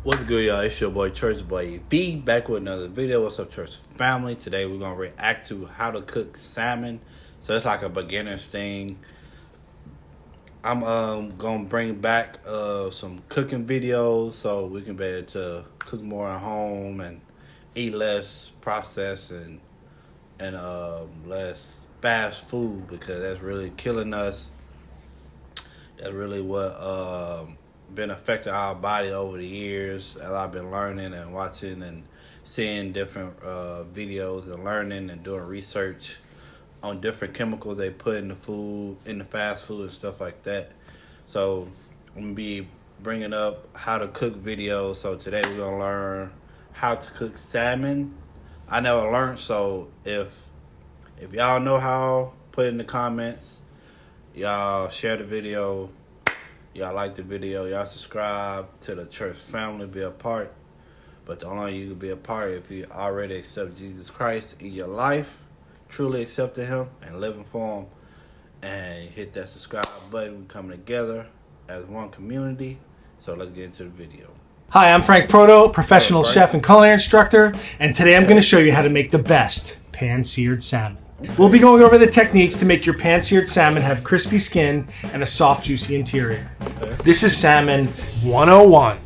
What's good, y'all? It's your boy Church Boy V back with another video. What's up, church family? Today we're gonna react to how to cook salmon. So it's like a beginner's thing. I'm gonna bring back some cooking videos so we can be able to cook more at home and eat less processed and less fast food, because that's really killing us. That's really what been affecting our body over the years, as I've been learning and watching and seeing different videos and learning and doing research on different chemicals they put in the food, in the fast food and stuff like that. So I'm gonna be bringing up how to cook videos. So today we're gonna learn how to cook salmon. I never learned, so if y'all know how, put it in the comments. Y'all share the video. Y'all like the video. Y'all subscribe to the church family, be a part. But the only way you can be a part if you already accept Jesus Christ in your life, truly accepted him and living for him, and hit that subscribe button. We're coming together as one community. So let's get into the video. Hi, I'm Frank Proto, professional chef and culinary instructor, and today I'm going to show you how to make the best pan-seared salmon. We'll be going over the techniques to make your pan-seared salmon have crispy skin and a soft, juicy interior. Okay. This is Salmon 101.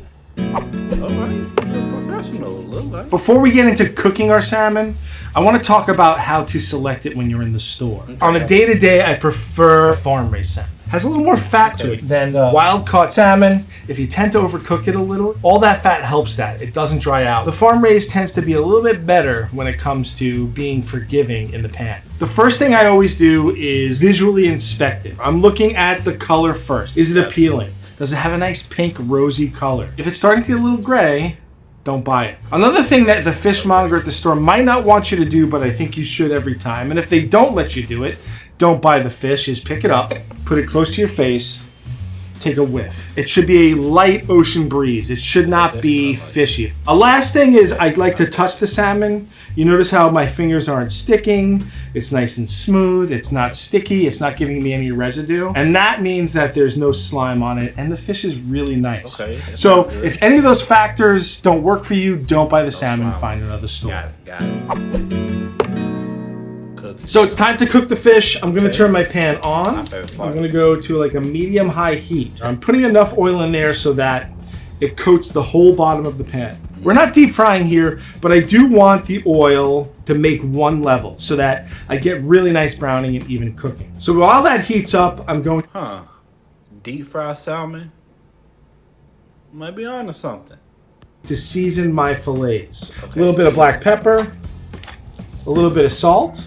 Before we get into cooking our salmon, I want to talk about how to select it when you're in the store. Okay. On a day-to-day, I prefer farm-raised salmon. Has a little more fat to it than the wild-caught salmon. If you tend to overcook it a little, all that fat helps that. It doesn't dry out. The farm-raised tends to be a little bit better when it comes to being forgiving in the pan. The first thing I always do is visually inspect it. I'm looking at the color first. Is it appealing? Does it have a nice pink, rosy color? If it's starting to get a little gray, don't buy it. Another thing that the fishmonger at the store might not want you to do, but I think you should every time, and if they don't let you do it, don't buy the fish, is pick it up, put it close to your face, take a whiff. It should be a light ocean breeze. It should not be fishy. A last thing is I'd like to touch the salmon. You notice how my fingers aren't sticking. It's nice and smooth. It's not sticky. It's not giving me any residue. And that means that there's no slime on it. And the fish is really nice. Okay, so if any of those factors don't work for you, don't buy the salmon. Find another store. Got it. So it's time to cook the fish. I'm going to turn my pan on. I'm going to go to like a medium-high heat. I'm putting enough oil in there so that it coats the whole bottom of the pan. We're not deep frying here, but I do want the oil to make one level so that I get really nice browning and even cooking. So while that heats up, I'm going... Deep fry salmon? Might be on to something. To season my fillets. A little bit of black pepper, a little bit of salt.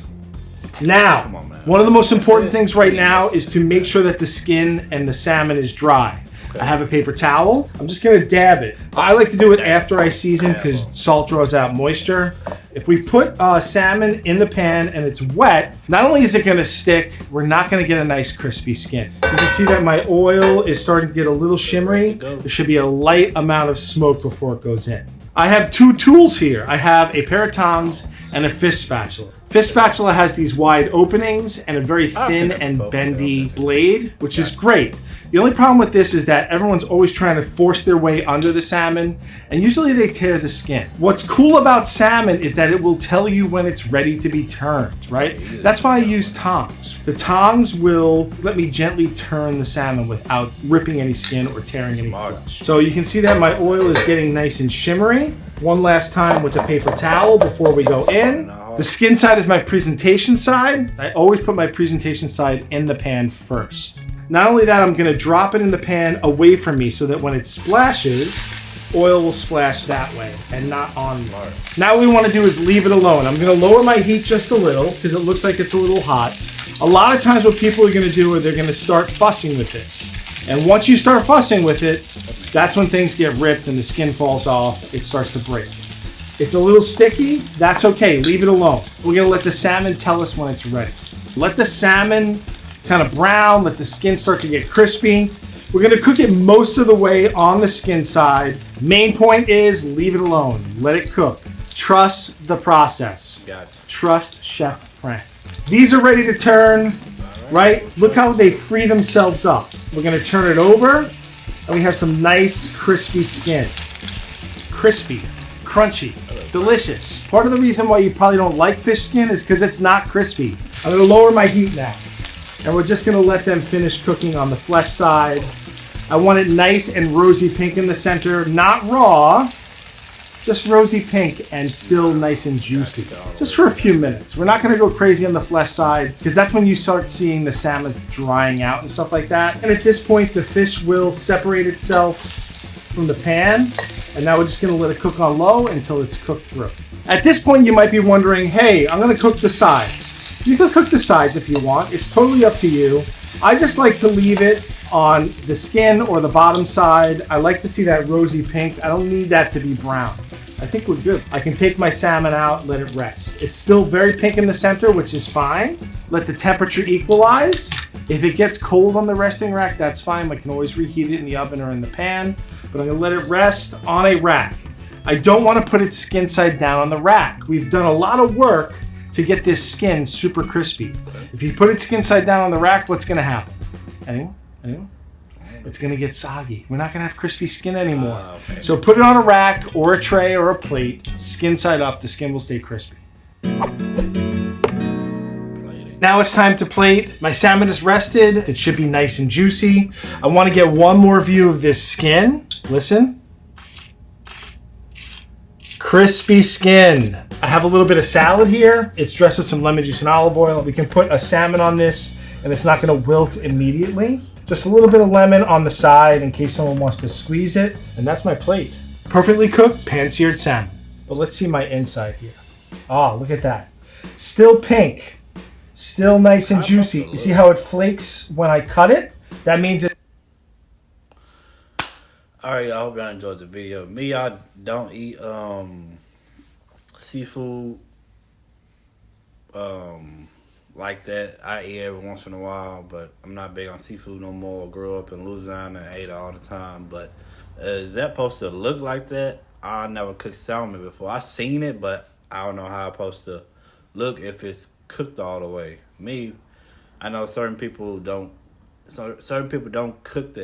Now, one of the most important things right now is to make sure that the skin and the salmon is dry. Okay. I have a paper towel. I'm just going to dab it. I like to do it after I season because salt draws out moisture. If we put salmon in the pan and it's wet, not only is it going to stick, we're not going to get a nice crispy skin. You can see that my oil is starting to get a little shimmery. There should be a light amount of smoke before it goes in. I have two tools here. I have a pair of tongs and a fish spatula. Fish spatula has these wide openings and a very thin and bendy blade, which is great. The only problem with this is that everyone's always trying to force their way under the salmon, and usually they tear the skin. What's cool about salmon is that it will tell you when it's ready to be turned, right? That's why I use tongs. The tongs will let me gently turn the salmon without ripping any skin or tearing any flesh. So you can see that my oil is getting nice and shimmery. One last time with the paper towel before we go in. The skin side is my presentation side. I always put my presentation side in the pan first. Not only that, I'm going to drop it in the pan away from me so that when it splashes, oil will splash that way and not on me. Now what we want to do is leave it alone. I'm going to lower my heat just a little because it looks like it's a little hot. A lot of times what people are going to do is they're going to start fussing with this. And once you start fussing with it, that's when things get ripped and the skin falls off. It starts to break. It's a little sticky. That's okay. Leave it alone. We're going to let the salmon tell us when it's ready. Let the salmon kind of brown, let the skin start to get crispy. We're going to cook it most of the way on the skin side. Main point is leave it alone. Let it cook. Trust the process. Trust Chef Frank. These are ready to turn, right? Look how they free themselves up. We're going to turn it over, and we have some nice crispy skin. crispy, crunchy, delicious. Part of the reason why you probably don't like fish skin is because it's not crispy. I'm gonna lower my heat now. And we're just gonna let them finish cooking on the flesh side. I want it nice and rosy pink in the center, not raw, just rosy pink and still nice and juicy. Just for a few minutes. We're not gonna go crazy on the flesh side because that's when you start seeing the salmon drying out and stuff like that. And at this point, the fish will separate itself from the pan. And now we're just gonna let it cook on low until it's cooked through. At this point, you might be wondering, hey, I'm gonna cook the sides. You can cook the sides if you want. It's totally up to you. I just like to leave it on the skin or the bottom side. I like to see that rosy pink. I don't need that to be brown. I think we're good. I can take my salmon out, let it rest. It's still very pink in the center, which is fine. Let the temperature equalize. If it gets cold on the resting rack, that's fine. I can always reheat it in the oven or in the pan, but I'm gonna let it rest on a rack. I don't wanna put it skin side down on the rack. We've done a lot of work to get this skin super crispy. If you put it skin side down on the rack, what's gonna happen? Anyone? It's gonna get soggy. We're not gonna have crispy skin anymore. Okay. So put it on a rack or a tray or a plate, skin side up, the skin will stay crispy. Now it's time to plate. My salmon is rested. It should be nice and juicy. I wanna get one more view of this skin. Listen. Crispy skin. I have a little bit of salad here. It's dressed with some lemon juice and olive oil. We can put a salmon on this and it's not gonna wilt immediately. Just a little bit of lemon on the side in case someone wants to squeeze it. And that's my plate. Perfectly cooked, pan-seared salmon. But let's see my inside here. Oh, look at that. Still pink. Still nice and juicy. You see how it flakes when I cut it? That means it. Alright, I hope y'all enjoyed the video. Me, I don't eat seafood like that. I eat every once in a while, but I'm not big on seafood no more. Grew up in Louisiana and ate it all the time. But is that supposed to look like that? I never cooked salmon before. I seen it, but I don't know how it's supposed to look if it's cooked all the way. Me, I know certain people don't. Certain people don't cook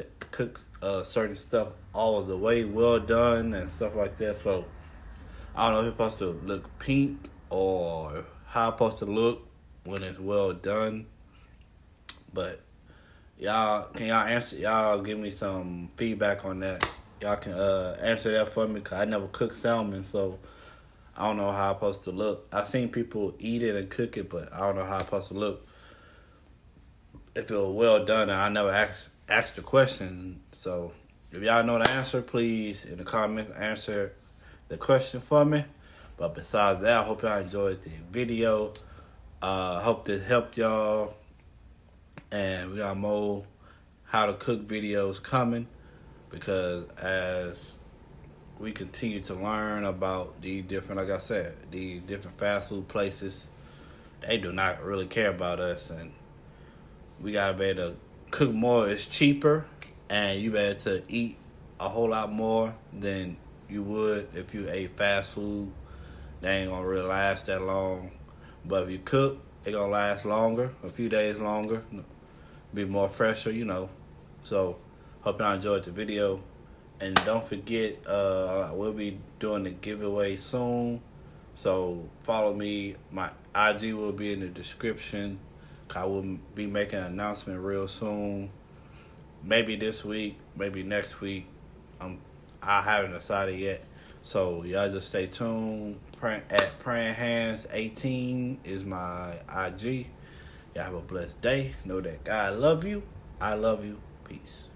certain stuff all the way well done and stuff like that. So I don't know if it's supposed to look pink or how it's supposed to look when it's well done. But y'all give me some feedback on that. Y'all can answer that for me because I never cooked salmon, so I don't know how it's supposed to look. I've seen people eat it and cook it, but I don't know how it's supposed to look. If it was well done, I never asked the question. So if y'all know the answer, please in the comments answer the question for me. But besides that, I hope y'all enjoyed the video. Hope this helped y'all. And we got more how to cook videos coming, because as we continue to learn about the different, like I said, the different fast food places, they do not really care about us, and we gotta be able to cook more. It's cheaper, and you better to eat a whole lot more than you would if you ate fast food. They ain't gonna really last that long. But if you cook, it gonna last longer, a few days longer, be more fresher, you know. So hope y'all enjoyed the video, and don't forget, we'll be doing the giveaway soon. So follow me. My IG will be in the description. I will be making an announcement real soon. Maybe this week, maybe next week. I haven't decided yet. So y'all just stay tuned. At Praying Hands 18 is my IG. Y'all have a blessed day. Know that God love you. I love you. Peace.